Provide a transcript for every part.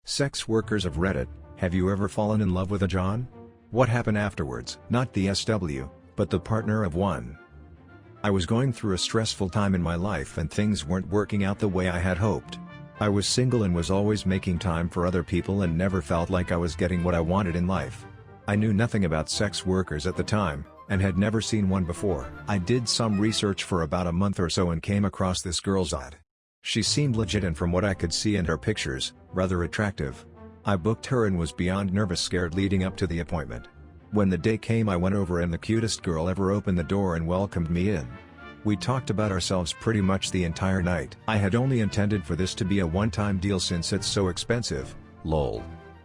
Sex workers of Reddit, have you ever fallen in love with a John? What happened afterwards? Not the SW, but the partner of one. I was going through a stressful time in my life and things weren't working out the way I had hoped. I was single and was always making time for other people and never felt like I was getting what I wanted in life. I knew nothing about sex workers at the time, and had never seen one before. I did some research for about a month or so and came across this girl's ad. She seemed legit and from what I could see in her pictures, rather attractive. I booked her and was beyond nervous scared leading up to the appointment. When the day came I went over and the cutest girl ever opened the door and welcomed me in. We talked about ourselves pretty much the entire night. I had only intended for this to be a one-time deal since it's so expensive, lol.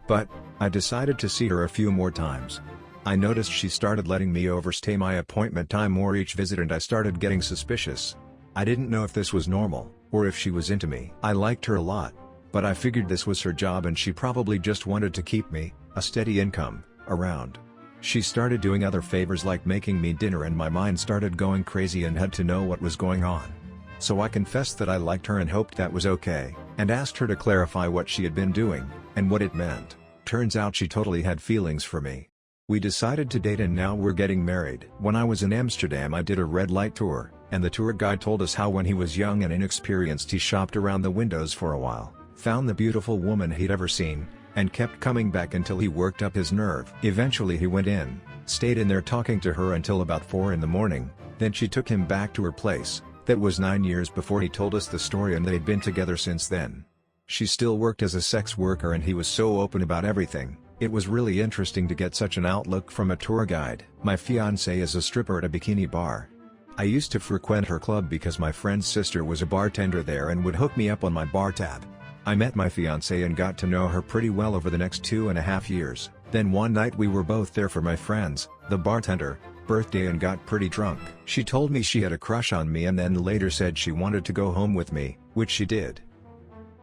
But, I decided to see her a few more times. I noticed she started letting me overstay my appointment time more each visit and I started getting suspicious. I didn't know if this was normal, or if she was into me. I liked her a lot, but I figured this was her job and she probably just wanted to keep me, a steady income, around. She started doing other favors like making me dinner and my mind started going crazy and had to know what was going on. So I confessed that I liked her and hoped that was okay, and asked her to clarify what she had been doing, and what it meant. Turns out she totally had feelings for me. We decided to date and now we're getting married. When I was in Amsterdam I did a red light tour, and the tour guide told us how when he was young and inexperienced he shopped around the windows for a while, found the beautiful woman he'd ever seen, and kept coming back until he worked up his nerve. Eventually he went in, stayed in there talking to her until about 4 in the morning, then she took him back to her place. That was 9 years before he told us the story and they'd been together since then. She still worked as a sex worker and he was so open about everything. It was really interesting to get such an outlook from a tour guide. My fiancée is a stripper at a bikini bar. I used to frequent her club because my friend's sister was a bartender there and would hook me up on my bar tab. I met my fiancée and got to know her pretty well over the next 2.5 years. Then one night we were both there for my friend's, the bartender, birthday and got pretty drunk. She told me she had a crush on me and then later said she wanted to go home with me, which she did.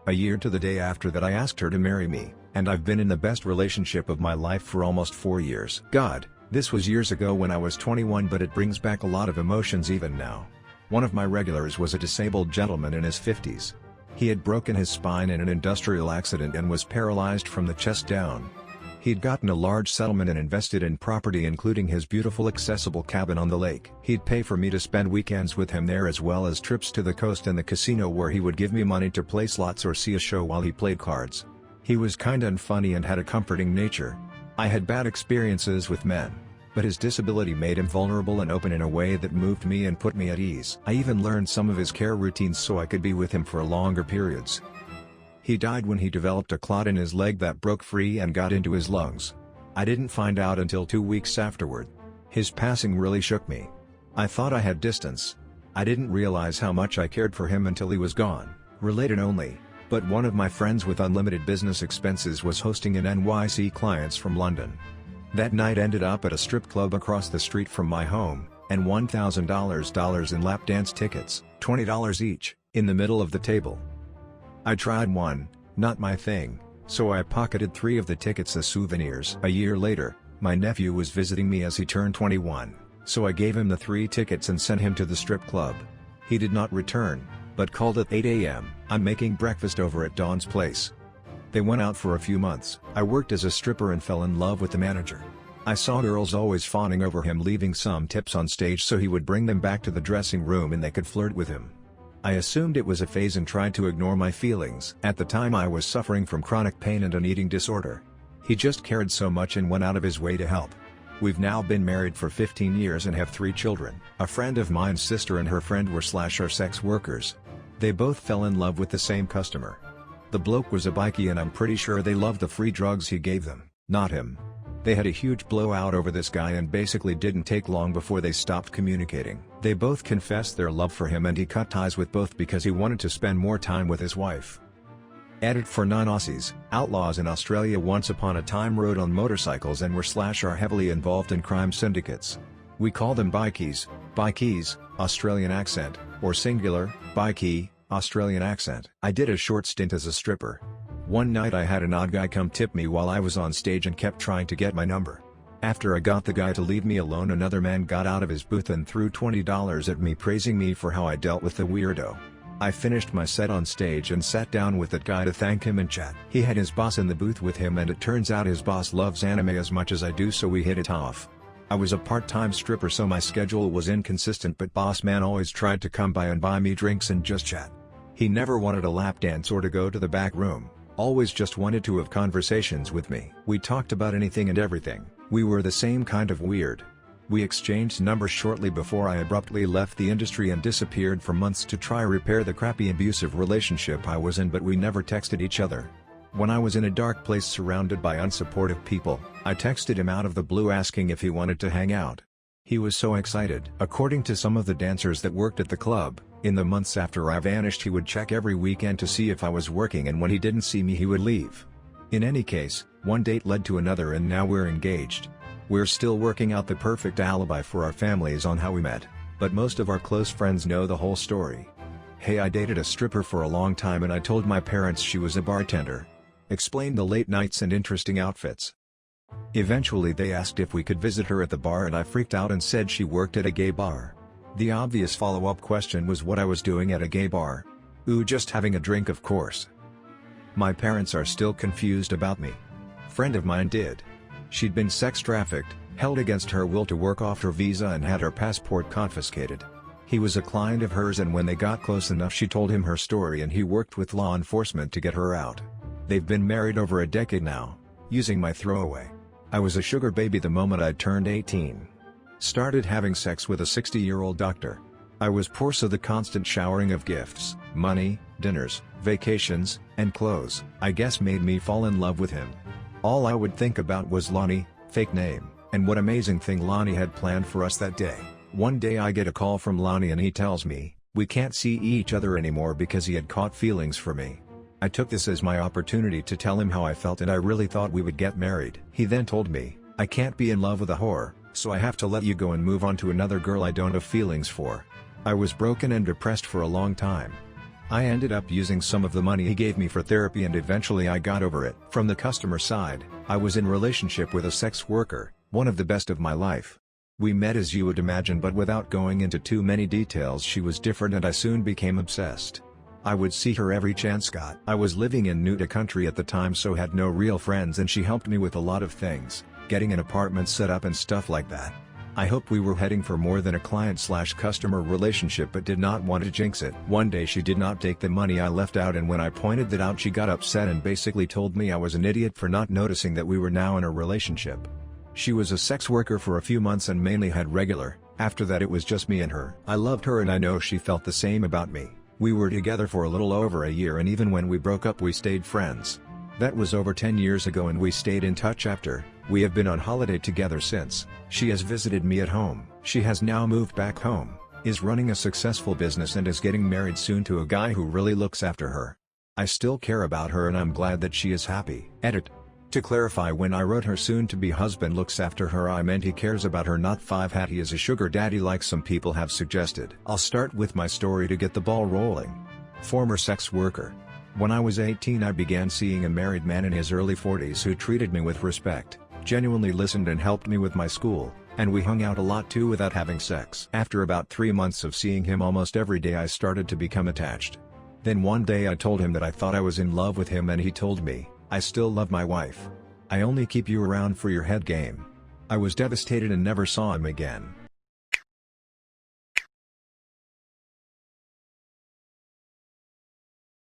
A year to the day after that I asked her to marry me, and I've been in the best relationship of my life for almost 4 years. God, this was years ago when I was 21 but it brings back a lot of emotions even now. One of my regulars was a disabled gentleman in his 50s. He had broken his spine in an industrial accident and was paralyzed from the chest down. He'd gotten a large settlement and invested in property including his beautiful accessible cabin on the lake. He'd pay for me to spend weekends with him there as well as trips to the coast and the casino where he would give me money to play slots or see a show while he played cards. He was kinda and funny and had a comforting nature. I had bad experiences with men, but his disability made him vulnerable and open in a way that moved me and put me at ease. I even learned some of his care routines so I could be with him for longer periods. He died when he developed a clot in his leg that broke free and got into his lungs. I didn't find out until 2 weeks afterward. His passing really shook me. I thought I had distance. I didn't realize how much I cared for him until he was gone. Related only, but one of my friends with unlimited business expenses was hosting an NYC clients from London. That night ended up at a strip club across the street from my home, and $1,000 in lap dance tickets, $20 each, in the middle of the table. I tried one, not my thing, so I pocketed 3 of the tickets as souvenirs. A year later, my nephew was visiting me as he turned 21, so I gave him the 3 tickets and sent him to the strip club. He did not return, but called at 8 a.m. I'm making breakfast over at Dawn's place. They went out for a few months. I worked as a stripper and fell in love with the manager. I saw girls always fawning over him, leaving some tips on stage so he would bring them back to the dressing room and they could flirt with him. I assumed it was a phase and tried to ignore my feelings. At the time I was suffering from chronic pain and an eating disorder. He just cared so much and went out of his way to help. We've now been married for 15 years and have 3 children. A friend of mine's sister and her friend were / sex workers. They both fell in love with the same customer. The bloke was a bikie and I'm pretty sure they loved the free drugs he gave them, not him. They had a huge blowout over this guy and basically didn't take long before they stopped communicating. They both confessed their love for him and he cut ties with both because he wanted to spend more time with his wife. Edit for non-Aussies. Outlaws in Australia once upon a time rode on motorcycles and were / are heavily involved in crime syndicates. We call them bikies, Australian accent, or singular, bikie, Australian accent. I did a short stint as a stripper. One night I had an odd guy come tip me while I was on stage and kept trying to get my number. After I got the guy to leave me alone, another man got out of his booth and threw $20 at me, praising me for how I dealt with the weirdo. I finished my set on stage and sat down with that guy to thank him and chat. He had his boss in the booth with him, and it turns out his boss loves anime as much as I do, so we hit it off. I was a part-time stripper, so my schedule was inconsistent, but boss man always tried to come by and buy me drinks and just chat. He never wanted a lap dance or to go to the back room, always just wanted to have conversations with me. We talked about anything and everything. We were the same kind of weird. We exchanged numbers shortly before I abruptly left the industry and disappeared for months to try repair the crappy abusive relationship I was in, but we never texted each other. When I was in a dark place surrounded by unsupportive people, I texted him out of the blue asking if he wanted to hang out. He was so excited. According to some of the dancers that worked at the club, in the months after I vanished he would check every weekend to see if I was working, and when he didn't see me he would leave. In any case, one date led to another and now we're engaged. We're still working out the perfect alibi for our families on how we met, but most of our close friends know the whole story. Hey, I dated a stripper for a long time and I told my parents she was a bartender. Explained the late nights and interesting outfits. Eventually they asked if we could visit her at the bar and I freaked out and said she worked at a gay bar. The obvious follow-up question was what I was doing at a gay bar. Ooh, just having a drink, of course. My parents are still confused about me. Friend of mine did. She'd been sex trafficked, held against her will to work off her visa, and had her passport confiscated. He was a client of hers, and when they got close enough she told him her story and he worked with law enforcement to get her out. They've been married over a decade now, using my throwaway. I was a sugar baby the moment I turned 18. Started having sex with a 60-year-old doctor. I was poor, so the constant showering of gifts, money, dinners, vacations, and clothes, I guess, made me fall in love with him. All I would think about was Lonnie, fake name, and what amazing thing Lonnie had planned for us that day. One day I get a call from Lonnie and he tells me, we can't see each other anymore because he had caught feelings for me. I took this as my opportunity to tell him how I felt, and I really thought we would get married. He then told me, I can't be in love with a whore, so I have to let you go and move on to another girl I don't have feelings for. I was broken and depressed for a long time. I ended up using some of the money he gave me for therapy and eventually I got over it. From the customer side, I was in relationship with a sex worker, one of the best of my life. We met as you would imagine, but without going into too many details, she was different and I soon became obsessed. I would see her every chance got. I was living in Nuda country at the time, so had no real friends, and she helped me with a lot of things, getting an apartment set up and stuff like that. I hoped we were heading for more than a client/customer relationship, but did not want to jinx it. One day she did not take the money I left out, and when I pointed that out she got upset and basically told me I was an idiot for not noticing that we were now in a relationship. She was a sex worker for a few months and mainly had regular. After that it was just me and her. I loved her and I know she felt the same about me. We were together for a little over a year, and even when we broke up we stayed friends. That was over 10 years ago and we stayed in touch after. We have been on holiday together since. She has visited me at home. She has now moved back home, is running a successful business and is getting married soon to a guy who really looks after her. I still care about her and I'm glad that she is happy. Edit. To clarify, when I wrote her soon-to-be husband looks after her, I meant he cares about her, not he is a sugar daddy like some people have suggested. I'll start with my story to get the ball rolling. Former sex worker. When I was 18 I began seeing a married man in his early 40s who treated me with respect, genuinely listened and helped me with my school, and we hung out a lot too without having sex. After about 3 months of seeing him almost every day I started to become attached. Then one day I told him that I thought I was in love with him and he told me, I still love my wife. I only keep you around for your head game. I was devastated and never saw him again.